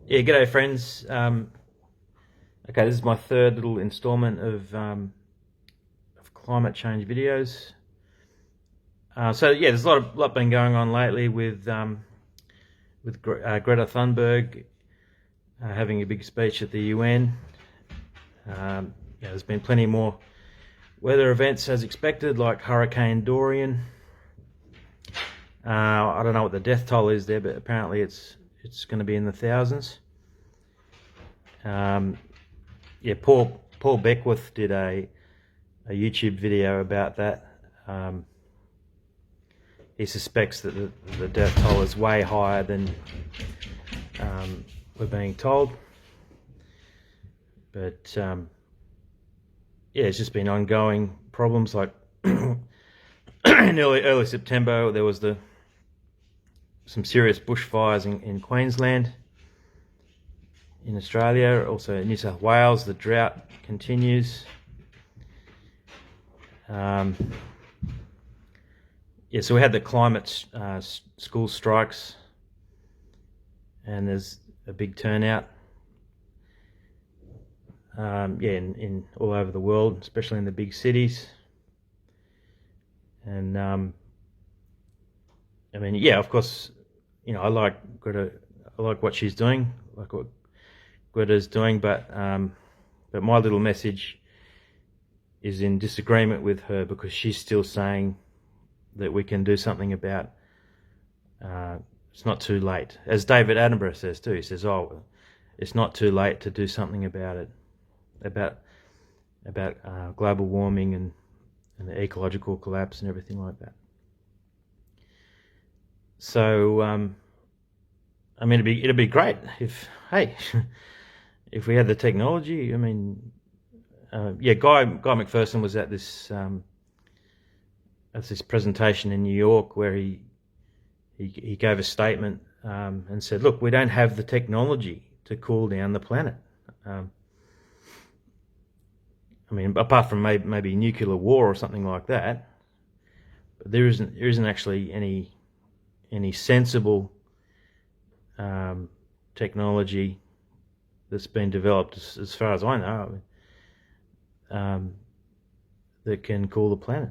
Yeah, g'day friends. Okay, this is my third little installment of climate change videos. So yeah, there's a lot been going on lately with Greta Thunberg having a big speech at the UN. Yeah, there's been plenty more weather events as expected, like Hurricane Dorian. I don't know what the death toll is there, but apparently it's going to be in the thousands. Yeah, Paul Beckwith did a YouTube video about that. He suspects that the death toll is way higher than we're being told. But yeah, it's just been ongoing problems. Like in early September, there was some serious bushfires in Queensland. In Australia, also in New South Wales, the drought continues. Yeah, so we had the climate school strikes, and there's a big turnout. Yeah, in all over the world, especially in the big cities. And I mean, yeah, of course, I like Greta. I like what she's doing. I like what Greta's doing, but my little message is in disagreement with her, because she's still saying that we can do something about. It's not too late, as David Attenborough says too. He says, "Oh, it's not too late to do something about it, about global warming and the ecological collapse and everything like that." So, I mean, it'd be great if if we had the technology. I mean, yeah, Guy McPherson was at this presentation in New York, where he gave a statement and said, "Look, we don't have the technology to cool down the planet. I mean, apart from maybe nuclear war or something like that, but there isn't actually any sensible technology that's been developed, as far as I know, that can cool the planet."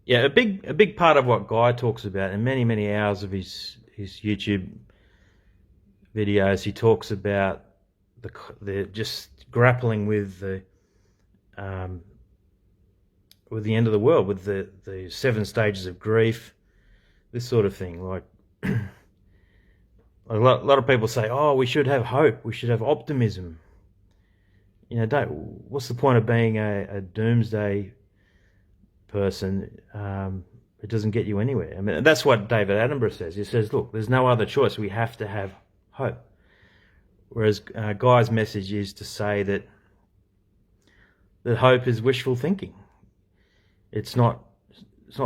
Yeah, a big part of what Guy talks about in many hours of his YouTube videos, he talks about the just grappling with the end of the world, with the 7 stages of grief, this sort of thing. Like a lot of people say, "Oh, we should have hope. We should have optimism." What's the point of being a doomsday person? It doesn't get you anywhere. I mean, that's what David Attenborough says. He says, "Look, there's no other choice. We have to have hope." Whereas Guy's message is to say that hope is wishful thinking. It's not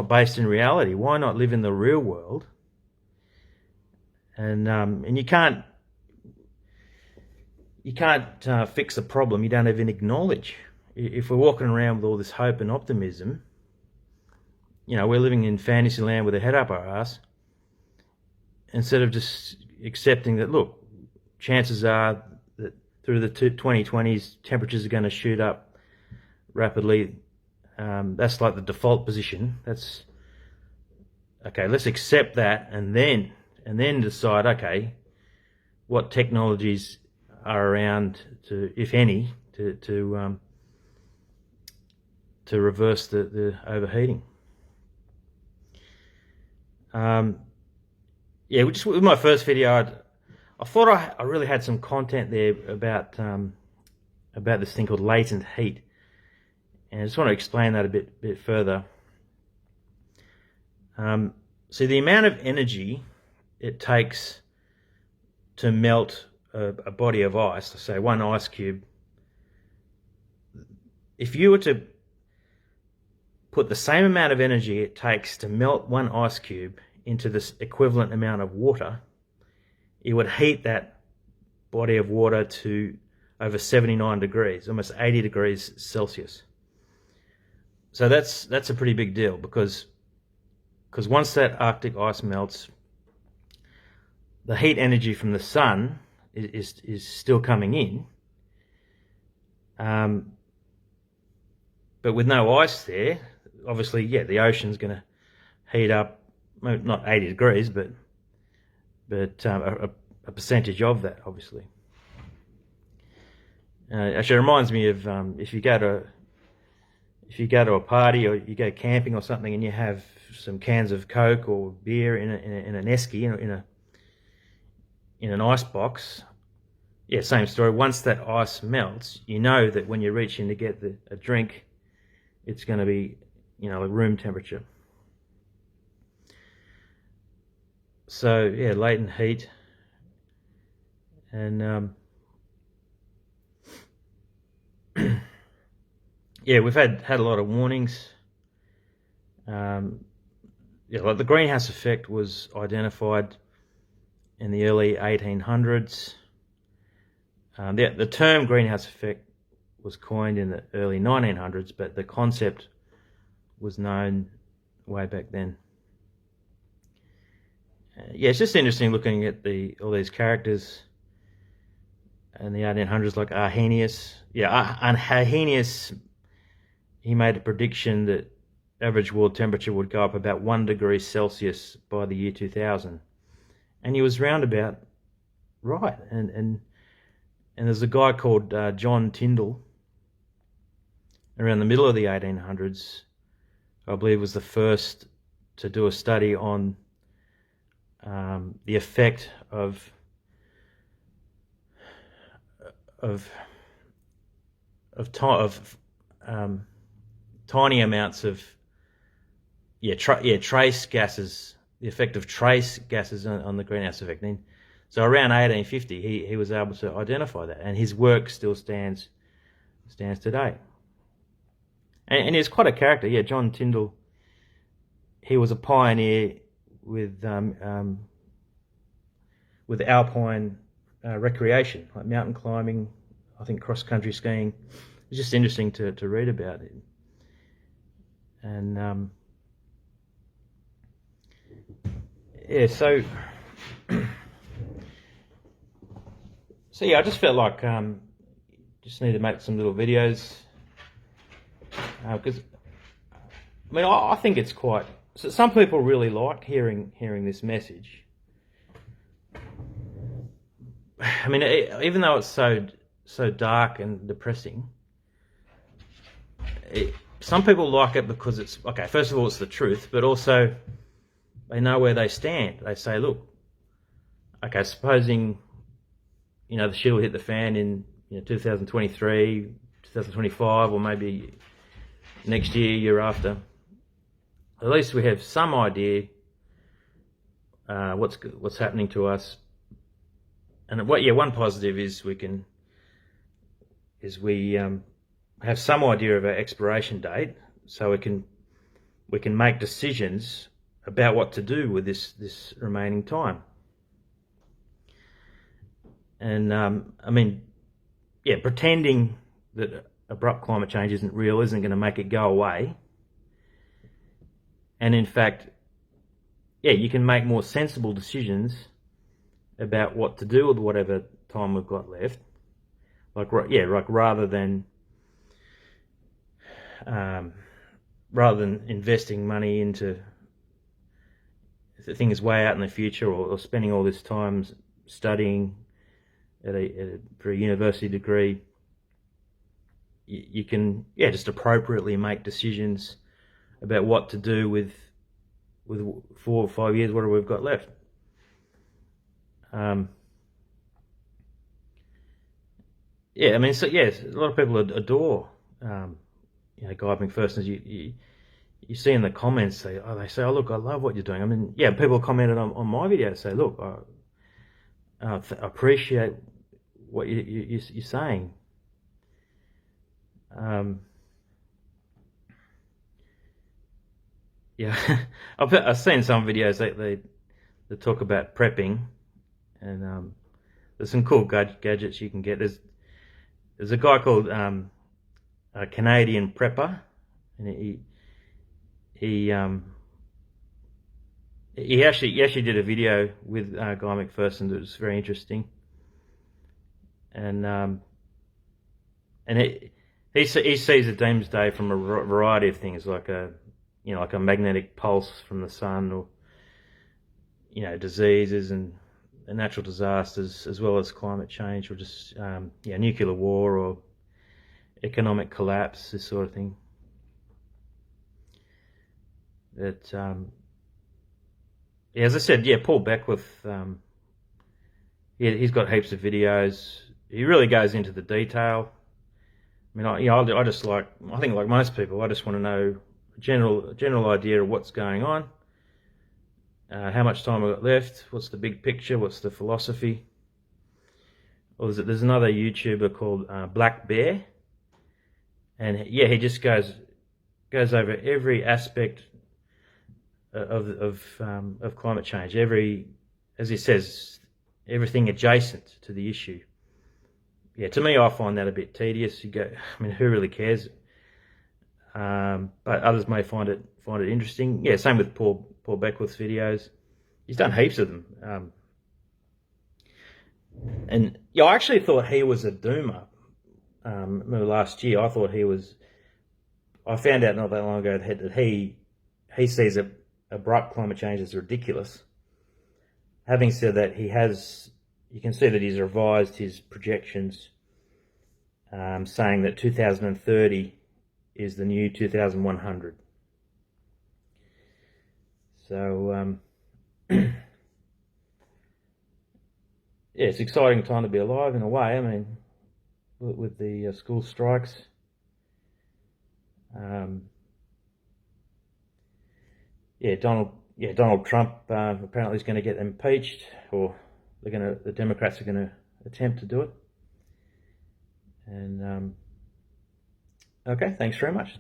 based in reality. Why not live in the real world? And you can't fix a problem you don't even acknowledge. If we're walking around with all this hope and optimism, we're living in fantasy land with a head up our ass, instead of just accepting that, look, chances are that through the 2020s, temperatures are going to shoot up rapidly. That's like the default position. That's okay. Let's accept that, and then decide, okay, what technologies are around to, if any, to reverse the overheating. Yeah, just with my first video, I thought I really had some content there about this thing called latent heat, and I just want to explain that a bit further. So the amount of energy it takes to melt a body of ice, let's say 1 ice cube, if you were to put the same amount of energy it takes to melt 1 ice cube into this equivalent amount of water, it would heat that body of water to over 79 degrees, almost 80 degrees Celsius. So that's a pretty big deal, because once that Arctic ice melts, the heat energy from the sun is still coming in, but with no ice there, obviously, yeah, the ocean's going to heat up, not 80 degrees, but a percentage of that, obviously. Actually, it reminds me of if you go to a party or you go camping or something, and you have some cans of Coke or beer in an esky, in an ice box. Yeah, same story. Once that ice melts, you know that when you reach in to get a drink, it's going to be, like room temperature. So yeah, latent heat, and yeah, we've had a lot of warnings. Like the greenhouse effect was identified in the early 1800s. The term greenhouse effect was coined in the early 1900s, but the concept was known way back then. Yeah, it's just interesting looking at all these characters in the 1800s, like Arrhenius. Yeah, Arrhenius, he made a prediction that average world temperature would go up about 1 degree Celsius by the year 2000, and he was roundabout right. And there's a guy called John Tyndall around the middle of the 1800s, I believe, was the first to do a study on the effect of tiny amounts of trace gases, the effect of trace gases on the greenhouse effect. And so around 1850, he was able to identify that, and his work still stands today. And he's quite a character. Yeah, John Tyndall. He was a pioneer with alpine recreation, like mountain climbing, I think cross-country skiing. It's just interesting to read about it. And yeah, so yeah, I just felt like just need to make some little videos, because I think it's quite. So some people really like hearing this message. I mean, even though it's so dark and depressing, some people like it because it's okay. First of all, it's the truth, but also they know where they stand. They say, look, okay, supposing the shit will hit the fan in 2023, 2025, or maybe next year after. At least we have some idea what's happening to us. And one positive is we have some idea of our expiration date, so we can make decisions about what to do with this remaining time. And pretending that abrupt climate change isn't real isn't going to make it go away. And in fact, you can make more sensible decisions about what to do with whatever time we've got left. Like rather than investing money into things way out in the future, or spending all this time studying for a university degree, you can just appropriately make decisions about what to do with 4 or 5 years, whatever we've got left. A lot of people adore Guy McPherson. You see in the comments, they say, oh look, I love what you're doing. I mean, people commented on my video, say, look, I appreciate what you're saying. I've seen some videos that talk about prepping, and there's some cool gadgets you can get. There's a guy called a Canadian prepper, and he actually did a video with Guy McPherson that was very interesting, and he sees the doomsday from a variety of things, like like a magnetic pulse from the sun, or diseases and natural disasters, as well as climate change, or just nuclear war or economic collapse, this sort of thing. That as I said, Paul Beckwith, he's got heaps of videos. He really goes into the detail. I mean, I just I think like most people, I just want to know a general idea of what's going on, how much time I've got left, what's the big picture, what's the philosophy. Or there's another YouTuber called Black Bear, and he just goes over every aspect of climate change, as he says, everything adjacent to the issue. To me, I find that a bit tedious. I mean, who really cares? But others may find it interesting. Same with Paul Beckwith's videos. He's done heaps of them. And I actually thought he was a doomer. Remember last year, I thought he was. I found out not that long ago that he sees abrupt climate change as ridiculous. Having said that, you can see that he's revised his projections, saying that 2030 is the new 2100. So, it's an exciting time to be alive in a way. I mean, with the school strikes. Donald Trump apparently is going to get impeached, or the Democrats are going to attempt to do it. And okay, thanks very much.